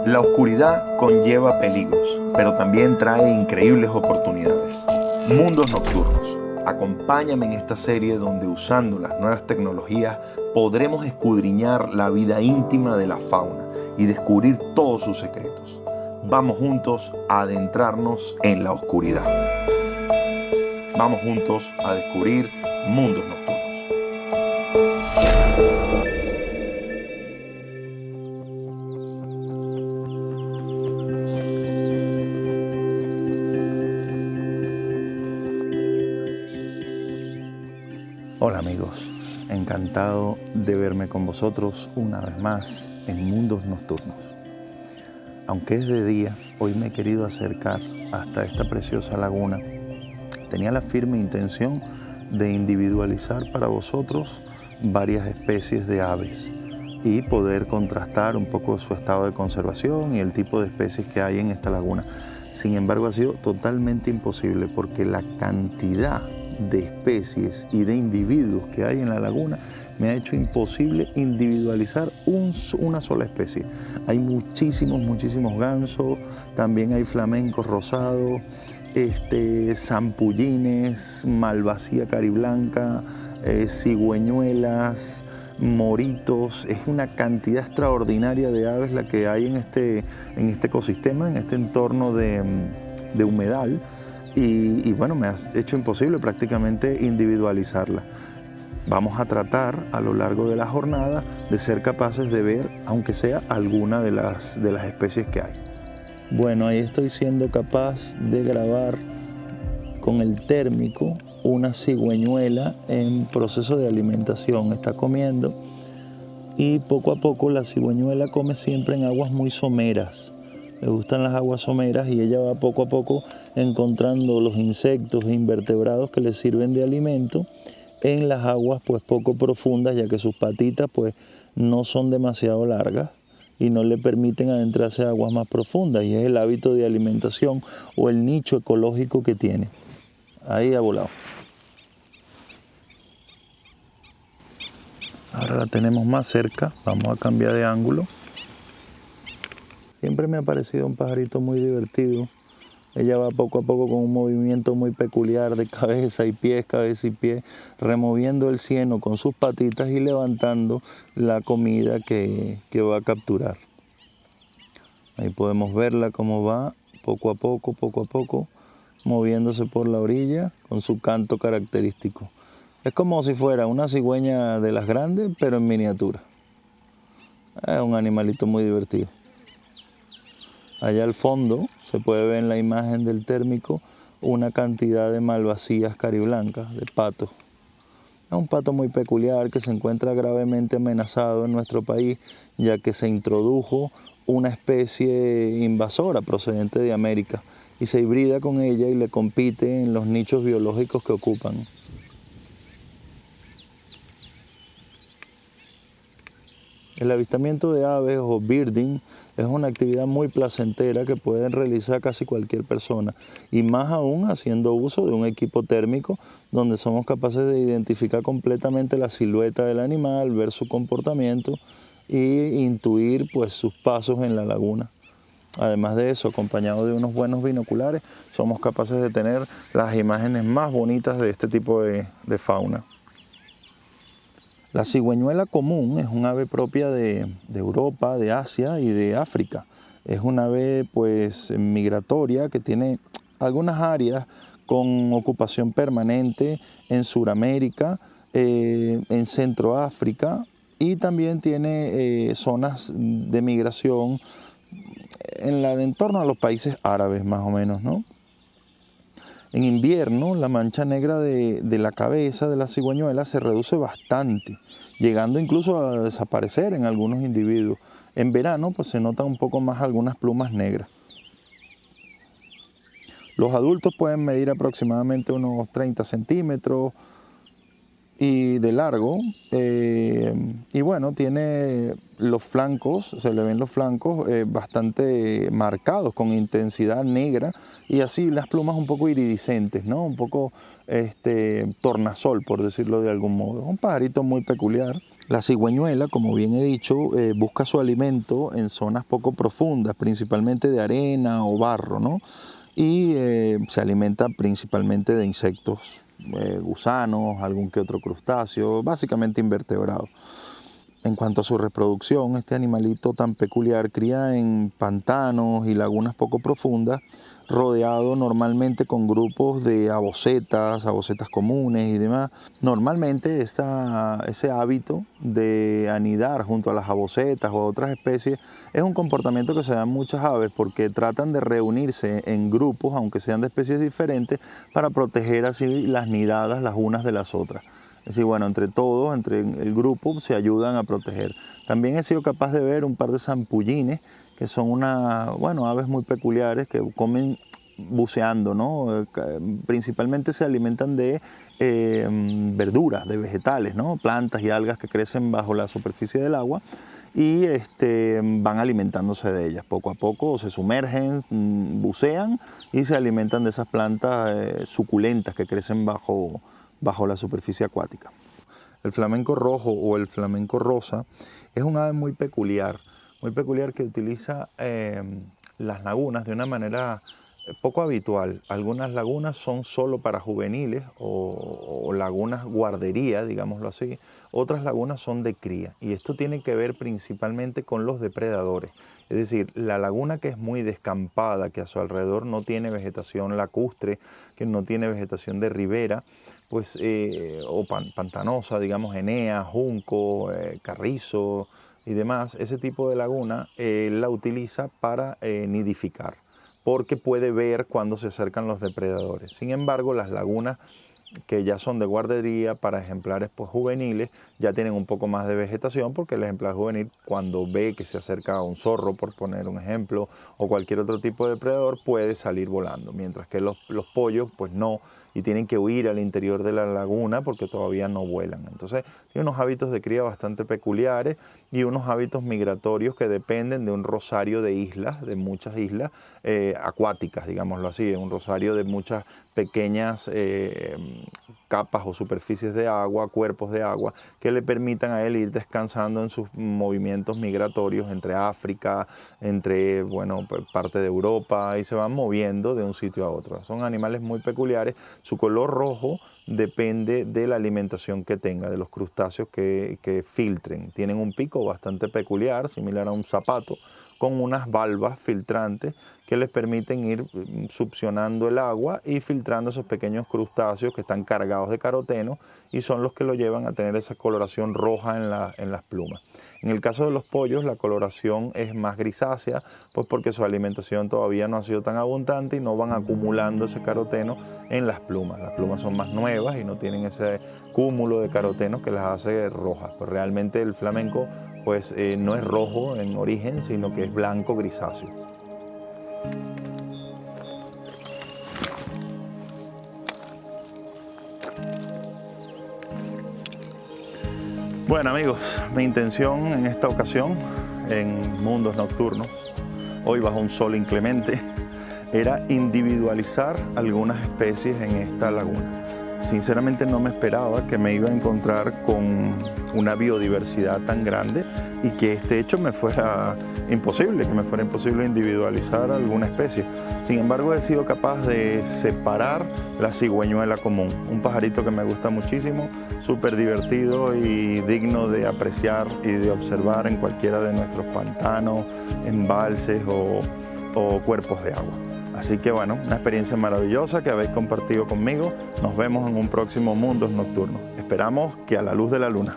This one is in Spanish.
La oscuridad conlleva peligros, pero también trae increíbles oportunidades. Mundos nocturnos. Acompáñame en esta serie donde usando las nuevas tecnologías podremos escudriñar la vida íntima de la fauna y descubrir todos sus secretos. Vamos juntos a adentrarnos en la oscuridad. Vamos juntos a descubrir mundos nocturnos. Hola amigos, encantado de verme con vosotros una vez más en Mundos Nocturnos. Aunque es de día, hoy me he querido acercar hasta esta preciosa laguna. Tenía la firme intención de individualizar para vosotros varias especies de aves y poder contrastar un poco su estado de conservación y el tipo de especies que hay en esta laguna. Sin embargo, ha sido totalmente imposible porque la cantidad de especies y de individuos que hay en la laguna me ha hecho imposible individualizar una sola especie. Hay muchísimos gansos, también hay flamencos rosados, zampullines, malvasía cariblanca, cigüeñuelas, moritos. Es una cantidad extraordinaria de aves la que hay en este ecosistema, en este entorno de humedal. Y bueno, me ha hecho imposible prácticamente individualizarla. Vamos a tratar a lo largo de la jornada de ser capaces de ver, aunque sea alguna de las especies que hay. Bueno, ahí estoy siendo capaz de grabar con el térmico una cigüeñuela en proceso de alimentación. Está comiendo y poco a poco la cigüeñuela come siempre en aguas muy someras. Le gustan las aguas someras y ella va poco a poco encontrando los insectos e invertebrados que le sirven de alimento en las aguas pues poco profundas, ya que sus patitas pues no son demasiado largas y no le permiten adentrarse a aguas más profundas, y es el hábito de alimentación o el nicho ecológico que tiene. Ahí ha volado. Ahora la tenemos más cerca, vamos a cambiar de ángulo. Siempre me ha parecido un pajarito muy divertido. Ella va poco a poco con un movimiento muy peculiar de cabeza y pies, removiendo el cieno con sus patitas y levantando la comida que va a capturar. Ahí podemos verla cómo va poco a poco, moviéndose por la orilla con su canto característico. Es como si fuera una cigüeña de las grandes, pero en miniatura. Es un animalito muy divertido. Allá al fondo se puede ver en la imagen del térmico una cantidad de malvasías cariblancas, de patos. Es un pato muy peculiar que se encuentra gravemente amenazado en nuestro país, ya que se introdujo una especie invasora procedente de América y se hibrida con ella y le compite en los nichos biológicos que ocupan. El avistamiento de aves o birding es una actividad muy placentera que puede realizar casi cualquier persona, y más aún haciendo uso de un equipo térmico donde somos capaces de identificar completamente la silueta del animal, ver su comportamiento e intuir pues sus pasos en la laguna. Además de eso, acompañado de unos buenos binoculares, somos capaces de tener las imágenes más bonitas de este tipo de fauna. La cigüeñuela común es un ave propia de Europa, de Asia y de África. Es un ave pues migratoria que tiene algunas áreas con ocupación permanente en Sudamérica, en Centroáfrica, y también tiene zonas de migración en torno a los países árabes más o menos, ¿no? En invierno, la mancha negra de la cabeza de la cigüeñuela se reduce bastante, llegando incluso a desaparecer en algunos individuos. En verano, pues se notan un poco más algunas plumas negras. Los adultos pueden medir aproximadamente unos 30 centímetros y de largo, y bueno, tiene los flancos, se le ven los flancos bastante marcados, con intensidad negra, y así las plumas un poco iridiscentes, ¿no? Un poco tornasol, por decirlo de algún modo. Un pajarito muy peculiar. La cigüeñuela, como bien he dicho, busca su alimento en zonas poco profundas, principalmente de arena o barro, ¿no? Y se alimenta principalmente de insectos, gusanos, algún que otro crustáceo, básicamente invertebrados. En cuanto a su reproducción, este animalito tan peculiar cría en pantanos y lagunas poco profundas, rodeado normalmente con grupos de abocetas comunes y demás. Normalmente ese hábito de anidar junto a las abocetas o otras especies es un comportamiento que se da en muchas aves porque tratan de reunirse en grupos, aunque sean de especies diferentes, para proteger así las nidadas las unas de las otras. Es decir, bueno, entre todos, entre el grupo, se ayudan a proteger. También he sido capaz de ver un par de zampullines, que son aves muy peculiares que comen buceando, ¿no? Principalmente se alimentan de verduras, de vegetales, ¿no? Plantas y algas que crecen bajo la superficie del agua y van alimentándose de ellas. Poco a poco se sumergen, bucean y se alimentan de esas plantas suculentas que crecen bajo la superficie acuática. El flamenco rojo o el flamenco rosa es un ave muy peculiar que utiliza las lagunas de una manera poco habitual. Algunas lagunas son solo para juveniles o lagunas guardería, digámoslo así. Otras lagunas son de cría y esto tiene que ver principalmente con los depredadores. Es decir, la laguna que es muy descampada, que a su alrededor no tiene vegetación lacustre, que no tiene vegetación de ribera, pues, o pantanosa, digamos, enea, junco, carrizo y demás, ese tipo de laguna la utiliza para nidificar, porque puede ver cuando se acercan los depredadores. Sin embargo, las lagunas que ya son de guardería para ejemplares pues, juveniles, ya tienen un poco más de vegetación porque el ejemplar juvenil cuando ve que se acerca a un zorro, por poner un ejemplo, o cualquier otro tipo de depredador, puede salir volando, mientras que los pollos pues no, y tienen que huir al interior de la laguna porque todavía no vuelan. Entonces tiene unos hábitos de cría bastante peculiares y unos hábitos migratorios que dependen de un rosario de islas, de muchas islas acuáticas, digámoslo así, un rosario de muchas pequeñas capas o superficies de agua, cuerpos de agua, que le permitan a él ir descansando en sus movimientos migratorios entre África, entre parte de Europa, y se van moviendo de un sitio a otro. Son animales muy peculiares. Su color rojo depende de la alimentación que tenga, de los crustáceos que filtren. Tienen un pico bastante peculiar, similar a un zapato, con unas valvas filtrantes que les permiten ir succionando el agua y filtrando esos pequeños crustáceos que están cargados de caroteno y son los que lo llevan a tener esa coloración roja en las plumas. En el caso de los pollos, la coloración es más grisácea, pues porque su alimentación todavía no ha sido tan abundante y no van acumulando ese caroteno en las plumas. Las plumas son más nuevas y no tienen ese cúmulo de caroteno que las hace rojas. Pues realmente el flamenco pues, no es rojo en origen, sino que es blanco grisáceo. Bueno amigos, mi intención en esta ocasión, en Mundos Nocturnos, hoy bajo un sol inclemente, era individualizar algunas especies en esta laguna. Sinceramente no me esperaba que me iba a encontrar con una biodiversidad tan grande y que este hecho me fuera imposible individualizar alguna especie. Sin embargo, he sido capaz de separar la cigüeñuela común, un pajarito que me gusta muchísimo, súper divertido y digno de apreciar y de observar en cualquiera de nuestros pantanos, embalses o cuerpos de agua. Así que bueno, una experiencia maravillosa que habéis compartido conmigo. Nos vemos en un próximo Mundos Nocturnos. Esperamos que a la luz de la luna.